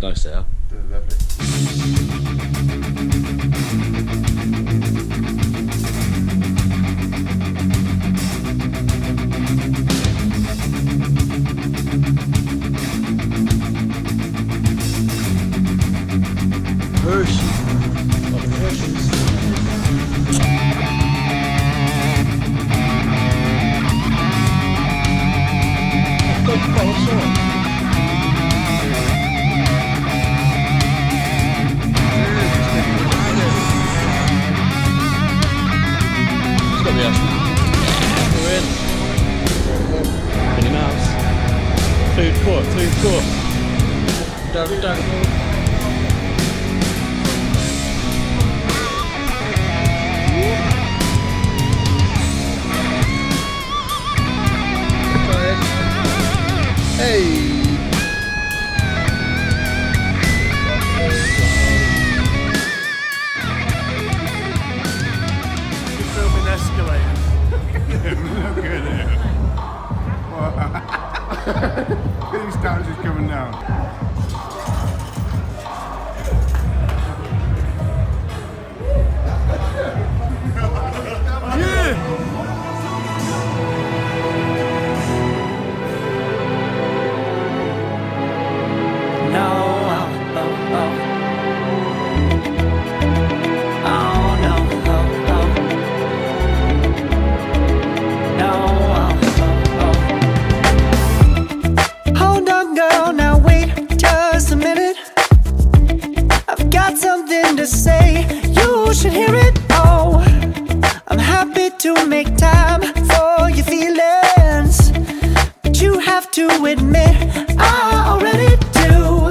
nice they are. They're lovely. Food court. Down. Hey! You're filming escalators. Look at it. These stars is coming down. To say you should hear it. Oh, I'm happy to make time for your feelings, but you have to admit I already do.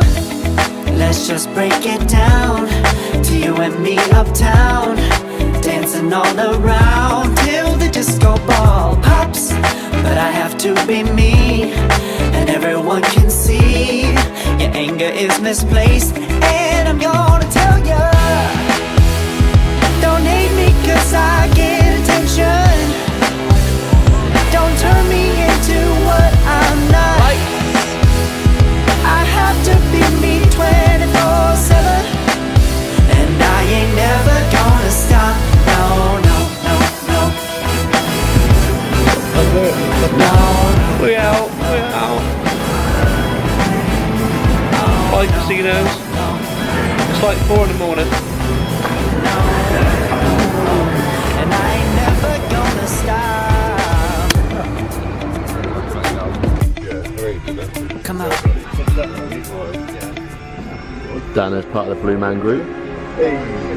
Let's just break it down to you and me uptown, dancing all around till the disco ball pops. But I have to be me, and everyone can see your anger is misplaced, and I'm gonna tell ya. Don't hate me cause I get attention. Don't turn me into what I'm not. I have to be me 24/7, and I ain't never gonna stop. No. We're out. Bye casinos. It's like 4 in the morning. And I ain't never gonna stop. Come on. Dan is part of the Blue Man Group. Hey.